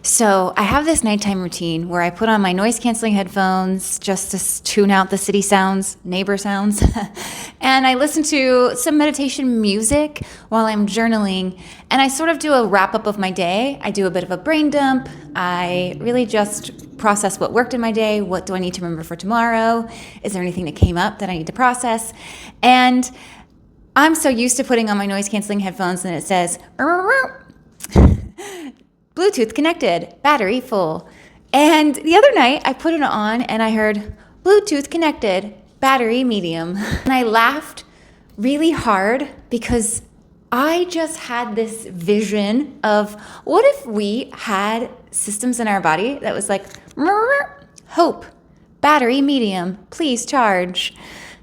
So I have this nighttime routine where I put on my noise canceling headphones just to tune out the city sounds, neighbor sounds, and I listen to some meditation music while I'm journaling, and I sort of do a wrap up of my day. I do a bit of a brain dump. I really just process what worked in my day. What do I need to remember for tomorrow? Is there anything that came up that I need to process? And I'm so used to putting on my noise canceling headphones and it says, Bluetooth connected, battery full. And the other night I put it on and I heard Bluetooth connected, battery medium. And I laughed really hard because I just had this vision of what if we had systems in our body that was like, hope, battery medium, please charge.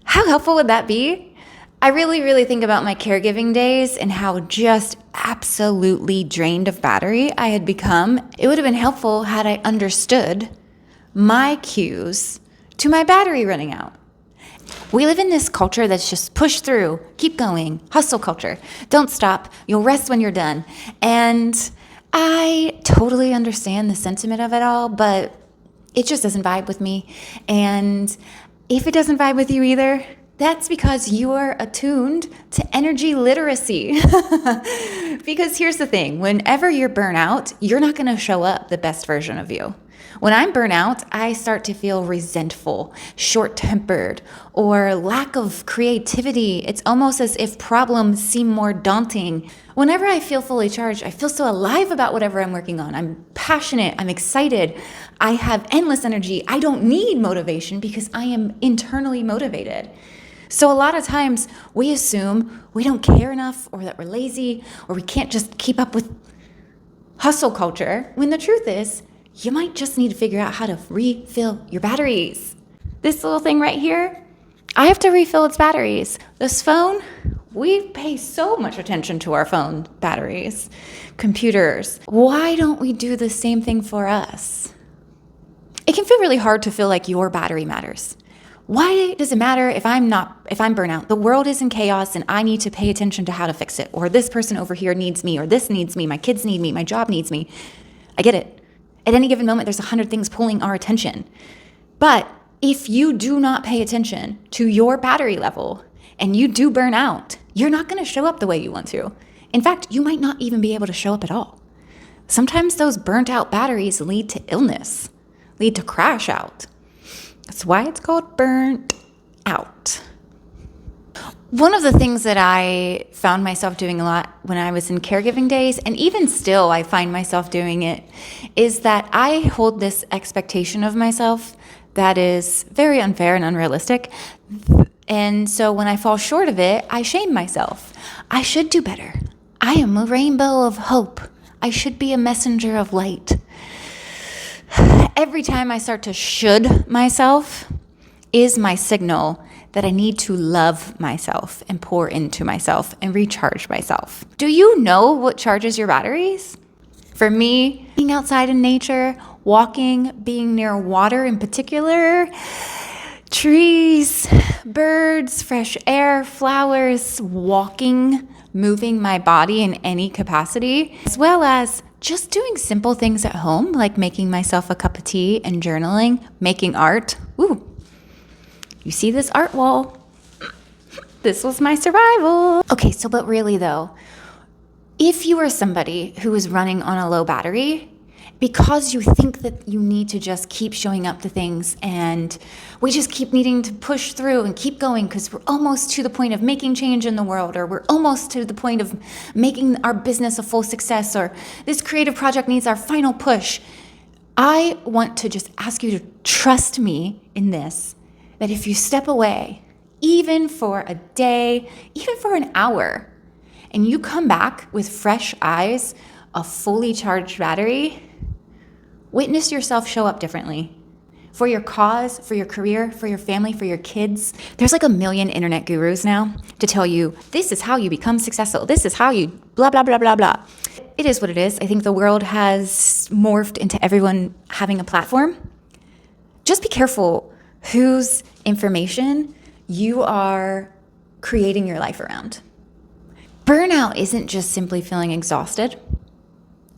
How helpful would that be? I really think about my caregiving days and how just absolutely drained of battery I had become. It would have been helpful had I understood my cues to my battery running out. We live in this culture that's just push through, keep going, hustle culture. Don't stop, you'll rest when you're done. And I totally understand the sentiment of it all, but it just doesn't vibe with me. And if it doesn't vibe with you either, that's because you are attuned to energy literacy. Because here's the thing, whenever you're burnout, you're not going to show up the best version of you. When I'm burnout, I start to feel resentful, short-tempered, or lack of creativity. It's almost as if problems seem more daunting. Whenever I feel fully charged, I feel so alive about whatever I'm working on. I'm passionate, I'm excited, I have endless energy. I don't need motivation because I am internally motivated. So a lot of times we assume we don't care enough or that we're lazy or we can't just keep up with hustle culture, when the truth is you might just need to figure out how to refill your batteries. This little thing right here, I have to refill its batteries. This phone, we pay so much attention to our phone batteries, computers. Why don't we do the same thing for us? It can feel really hard to feel like your battery matters. Why does it matter if I'm burnout? The world is in chaos and I need to pay attention to how to fix it. Or this person over here needs me, or this needs me, my kids need me, my job needs me. I get it. At any given moment, there's 100 things pulling our attention. But if you do not pay attention to your battery level and you do burn out, you're not going to show up the way you want to. In fact, you might not even be able to show up at all. Sometimes those burnt out batteries lead to illness, lead to crash out. That's why it's called burnt out. One of the things that I found myself doing a lot when I was in caregiving days, and even still I find myself doing it, is that I hold this expectation of myself that is very unfair and unrealistic. And so when I fall short of it, I shame myself. I should do better. I am a rainbow of hope. I should be a messenger of light. Every time I start to should myself is my signal that I need to love myself and pour into myself and recharge myself. Do you know what charges your batteries? For me, being outside in nature, walking, being near water in particular, trees, birds, fresh air, flowers, walking, moving my body in any capacity, as well as just doing simple things at home, like making myself a cup of tea and journaling, making art. Ooh, you see this art wall? This was my survival. Okay, but really though, if you are somebody who is running on a low battery, because you think that you need to just keep showing up to things and we just keep needing to push through and keep going because we're almost to the point of making change in the world, or we're almost to the point of making our business a full success, or this creative project needs our final push. I want to just ask you to trust me in this, that if you step away, even for a day, even for an hour, and you come back with fresh eyes, a fully charged battery, witness yourself show up differently. For your cause, for your career, for your family, for your kids. There's like a million internet gurus now to tell you, this is how you become successful. This is how you blah, blah, blah, blah, blah. It is what it is. I think the world has morphed into everyone having a platform. Just be careful whose information you are creating your life around. Burnout isn't just simply feeling exhausted.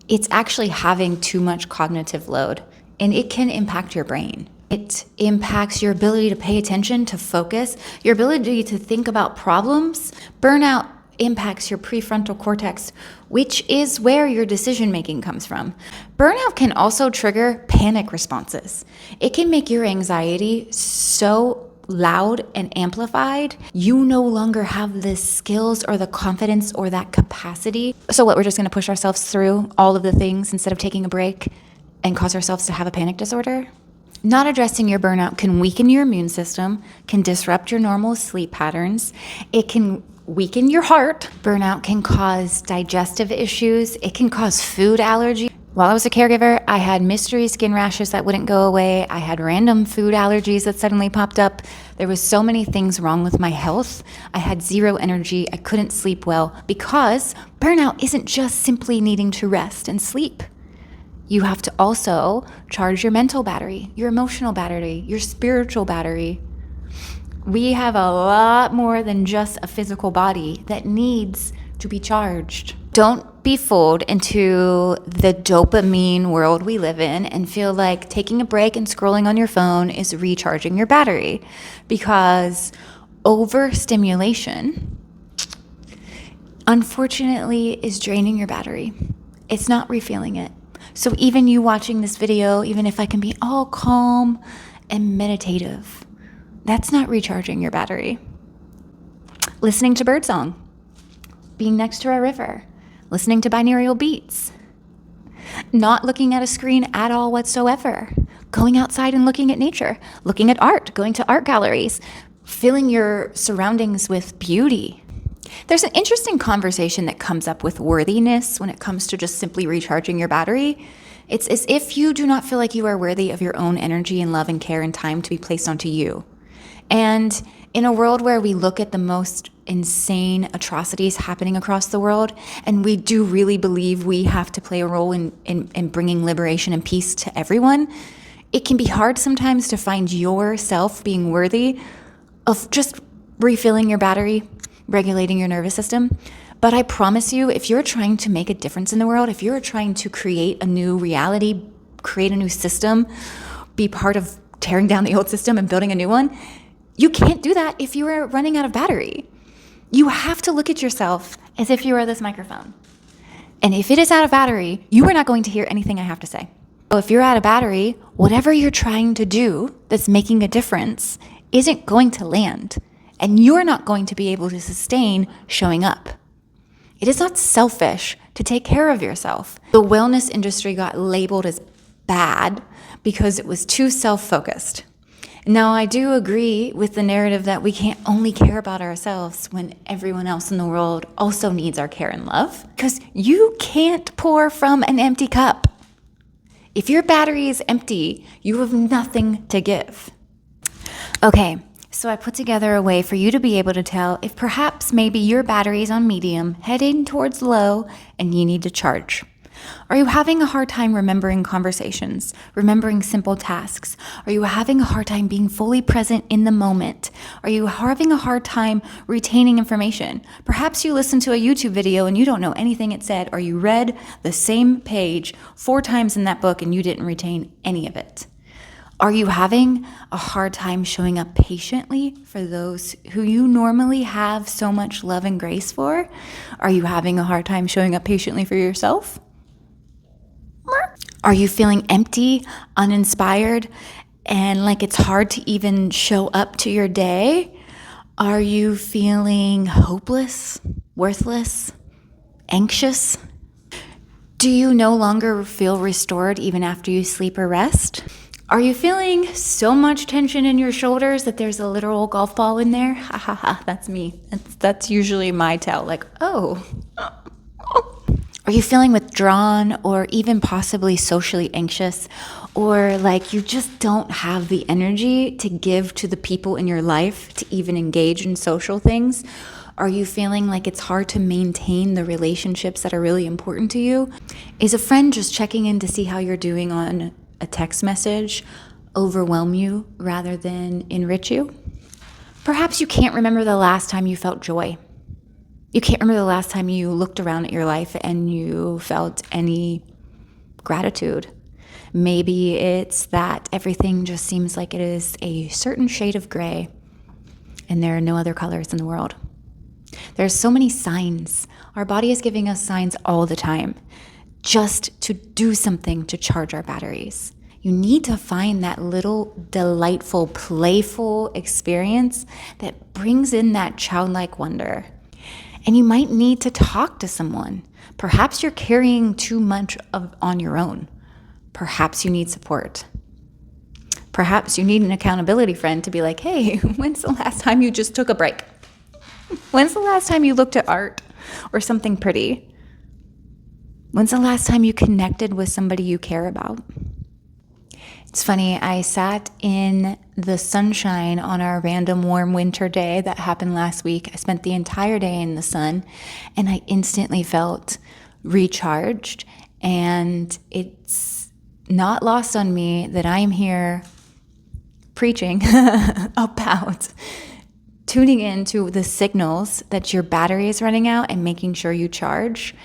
It's actually having too much cognitive load, and it can impact your brain. It impacts your ability to pay attention, to focus, your ability to think about problems. Burnout impacts your prefrontal cortex, which is where your decision making comes from. Burnout can also trigger panic responses. It can make your anxiety so loud and amplified, you no longer have the skills or the confidence or that capacity. So what, we're just gonna push ourselves through all of the things instead of taking a break and cause ourselves to have a panic disorder? Not addressing your burnout can weaken your immune system, can disrupt your normal sleep patterns. It can weaken your heart. Burnout can cause digestive issues. It can cause food allergy. While I was a caregiver, I had mystery skin rashes that wouldn't go away. I had random food allergies that suddenly popped up. There was so many things wrong with my health. I had zero energy. I couldn't sleep well because burnout isn't just simply needing to rest and sleep. You have to also charge your mental battery, your emotional battery, your spiritual battery. We have a lot more than just a physical body that needs to be charged. Don't be fooled into the dopamine world we live in and feel like taking a break and scrolling on your phone is recharging your battery, because overstimulation, unfortunately, is draining your battery. It's not refilling it. So even you watching this video, even if I can be all calm and meditative, that's not recharging your battery. Listening to birdsong, being next to a river, listening to binaural beats, not looking at a screen at all whatsoever, going outside and looking at nature, looking at art, going to art galleries, filling your surroundings with beauty. There's an interesting conversation that comes up with worthiness when it comes to just simply recharging your battery. It's as if you do not feel like you are worthy of your own energy and love and care and time to be placed onto you. And in a world where we look at the most insane atrocities happening across the world, and we do really believe we have to play a role in bringing liberation and peace to everyone, it can be hard sometimes to find yourself being worthy of just refilling your battery, regulating your nervous system. But I promise you, if you're trying to make a difference in the world, if you're trying to create a new reality, create a new system, be part of tearing down the old system and building a new one, you can't do that if you are running out of battery. You have to look at yourself as if you are this microphone. And if it is out of battery, you are not going to hear anything I have to say. So if you're out of battery, whatever you're trying to do that's making a difference isn't going to land. And you're not going to be able to sustain showing up. It is not selfish to take care of yourself. The wellness industry got labeled as bad because it was too self-focused. Now, I do agree with the narrative that we can't only care about ourselves when everyone else in the world also needs our care and love, because you can't pour from an empty cup. If your battery is empty, you have nothing to give. Okay, so I put together a way for you to be able to tell if perhaps maybe your battery is on medium, heading towards low, and you need to charge. Are you having a hard time remembering conversations, remembering simple tasks? Are you having a hard time being fully present in the moment? Are you having a hard time retaining information? Perhaps you listened to a YouTube video and you don't know anything it said, or you read the same page 4 times in that book and you didn't retain any of it. Are you having a hard time showing up patiently for those who you normally have so much love and grace for? Are you having a hard time showing up patiently for yourself? Are you feeling empty, uninspired, and like it's hard to even show up to your day? Are you feeling hopeless, worthless, anxious? Do you no longer feel restored even after you sleep or rest? Are you feeling so much tension in your shoulders that there's a literal golf ball in there? Ha ha ha, that's me. That's usually my tell, like, oh. Are you feeling withdrawn or even possibly socially anxious, or like you just don't have the energy to give to the people in your life to even engage in social things? Are you feeling like it's hard to maintain the relationships that are really important to you? Is a friend just checking in to see how you're doing on a text message overwhelm you rather than enrich you? Perhaps you can't remember the last time you felt joy. You can't remember the last time you looked around at your life and you felt any gratitude. Maybe it's that everything just seems like it is a certain shade of gray and there are no other colors in the world. There's so many signs. Our body is giving us signs all the time just to do something to charge our batteries. You need to find that little delightful, playful experience that brings in that childlike wonder. And you might need to talk to someone. Perhaps you're carrying too much on your own. Perhaps you need support. Perhaps you need an accountability friend to be like, hey, when's the last time you just took a break? When's the last time you looked at art or something pretty? When's the last time you connected with somebody you care about? It's funny, I sat in the sunshine on our random warm winter day that happened last week. I spent the entire day in the sun and I instantly felt recharged. And it's not lost on me that I am here preaching about tuning into the signals that your battery is running out and making sure you charge,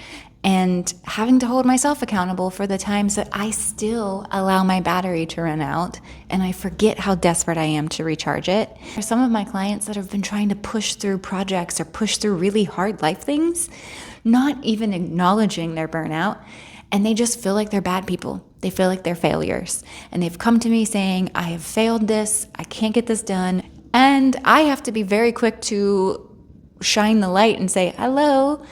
and having to hold myself accountable for the times that I still allow my battery to run out and I forget how desperate I am to recharge it. For some of my clients that have been trying to push through projects or push through really hard life things, not even acknowledging their burnout, and they just feel like they're bad people. They feel like they're failures. And they've come to me saying, I have failed this, I can't get this done. And I have to be very quick to shine the light and say, hello,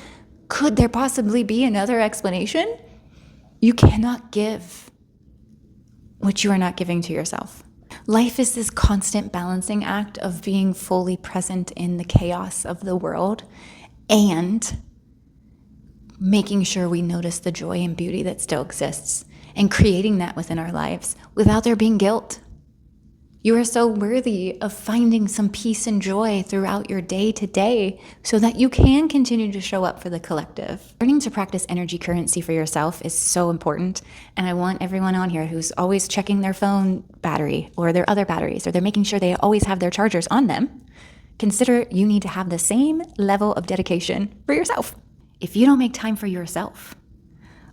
could there possibly be another explanation? You cannot give what you are not giving to yourself. Life is this constant balancing act of being fully present in the chaos of the world and making sure we notice the joy and beauty that still exists and creating that within our lives without there being guilt. You are so worthy of finding some peace and joy throughout your day to day so that you can continue to show up for the collective. Learning to practice energy currency for yourself is so important. And I want everyone on here who's always checking their phone battery or their other batteries, or they're making sure they always have their chargers on them, consider you need to have the same level of dedication for yourself. If you don't make time for yourself,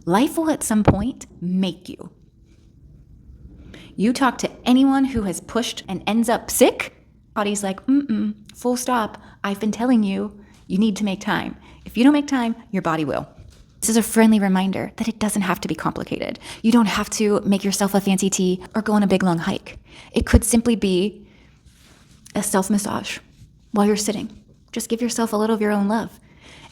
life will at some point make you. You talk to anyone who has pushed and ends up sick, body's like, full stop. I've been telling you, you need to make time. If you don't make time, your body will. This is a friendly reminder that it doesn't have to be complicated. You don't have to make yourself a fancy tea or go on a big long hike. It could simply be a self-massage while you're sitting. Just give yourself a little of your own love.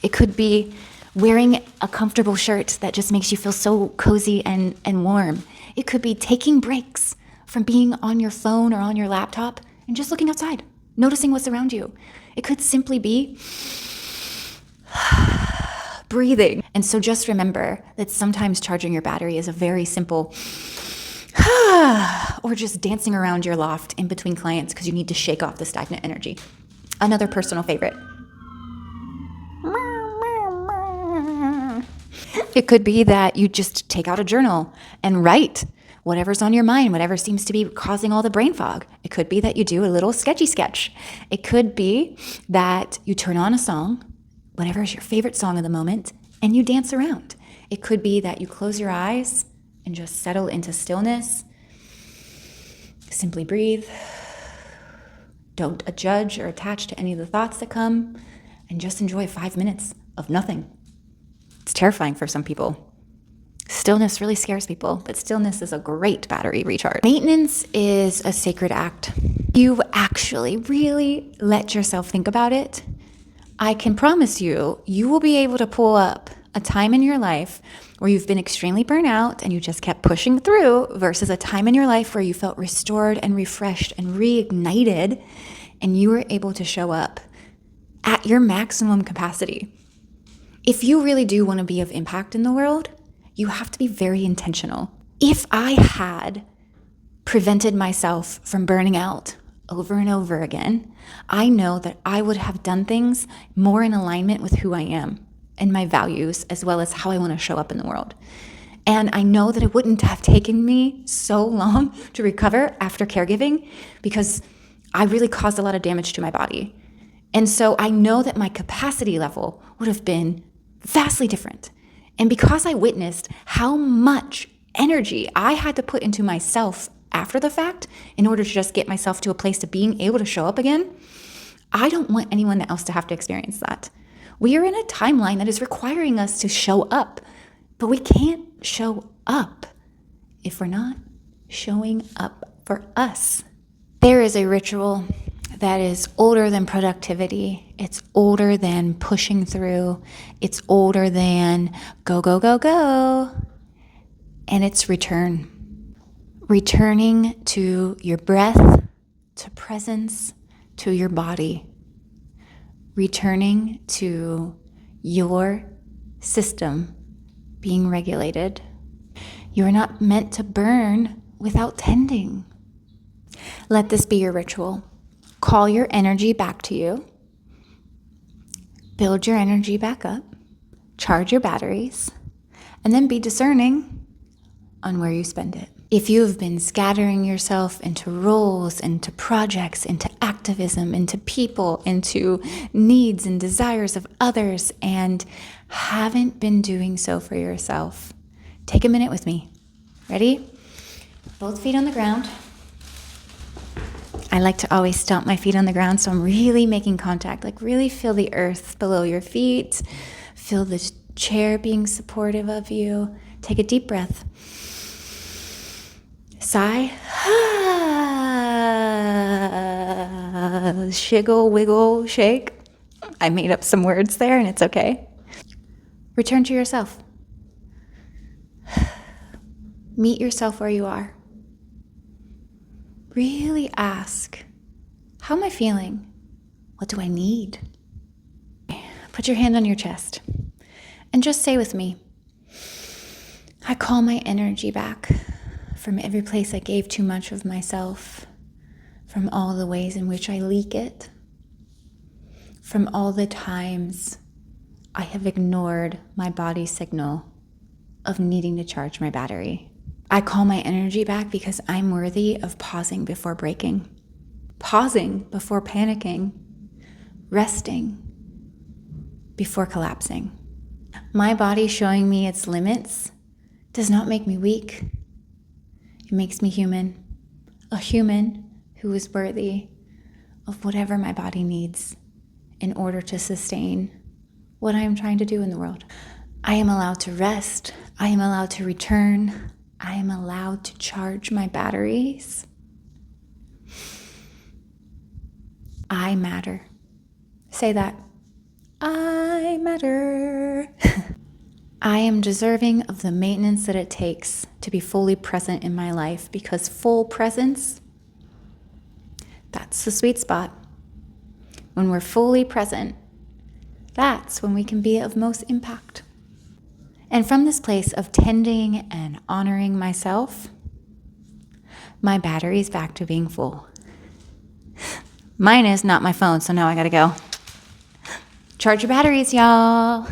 It could be wearing a comfortable shirt that just makes you feel so cozy and warm. It could be taking breaks from being on your phone or on your laptop and just looking outside, noticing what's around you. It could simply be breathing. And so just remember that sometimes charging your battery is a very simple or just dancing around your loft in between clients because you need to shake off the stagnant energy. Another personal favorite. It could be that you just take out a journal and write whatever's on your mind, whatever seems to be causing all the brain fog. It could be that you do a little sketchy sketch. It could be that you turn on a song, whatever is your favorite song of the moment, and you dance around. It could be that you close your eyes and just settle into stillness. Simply breathe. Don't judge or attach to any of the thoughts that come, and just enjoy 5 minutes of nothing. It's terrifying for some people. Stillness really scares people, but stillness is a great battery recharge. Maintenance is a sacred act. You actually really let yourself think about it. I can promise you, you will be able to pull up a time in your life where you've been extremely burnt out and you just kept pushing through versus a time in your life where you felt restored and refreshed and reignited and you were able to show up at your maximum capacity. If you really do want to be of impact in the world, you have to be very intentional. If I had prevented myself from burning out over and over again, I know that I would have done things more in alignment with who I am and my values, as well as how I want to show up in the world. And I know that it wouldn't have taken me so long to recover after caregiving because I really caused a lot of damage to my body. And so I know that my capacity level would have been vastly different. And because I witnessed how much energy I had to put into myself after the fact in order to just get myself to a place of being able to show up again, I don't want anyone else to have to experience that. We are in a timeline that is requiring us to show up, but we can't show up if we're not showing up for us. There is a ritual that is older than productivity. It's older than pushing through. It's older than go, go, go, go. And it's return. Returning to your breath, to presence, to your body. Returning to your system being regulated. You are not meant to burn without tending. Let this be your ritual. Call your energy back to you. Build your energy back up. Charge your batteries. And then be discerning on where you spend it. If you have been scattering yourself into roles, into projects, into activism, into people, into needs and desires of others, and haven't been doing so for yourself, take a minute with me. Ready? Both feet on the ground. I like to always stomp my feet on the ground, so I'm really making contact. Like really feel the earth below your feet. Feel the chair being supportive of you. Take a deep breath. Sigh. Shiggle, wiggle, shake. I made up some words there and it's okay. Return to yourself. Meet yourself where you are. Really ask, how am I feeling? What do I need? Put your hand on your chest and just say with me, I call my energy back from every place I gave too much of myself, from all the ways in which I leak it, from all the times I have ignored my body's signal of needing to charge my battery. I call my energy back because I'm worthy of pausing before breaking, pausing before panicking, resting before collapsing. My body showing me its limits does not make me weak. It makes me human, a human who is worthy of whatever my body needs in order to sustain what I am trying to do in the world. I am allowed to rest. I am allowed to return. I am allowed to charge my batteries. I matter. Say that. I matter. I am deserving of the maintenance that it takes to be fully present in my life, because full presence, that's the sweet spot. When we're fully present, that's when we can be of most impact. And from this place of tending and honoring myself, my battery is back to being full. Mine is, not my phone, so now I gotta go. Charge your batteries, y'all.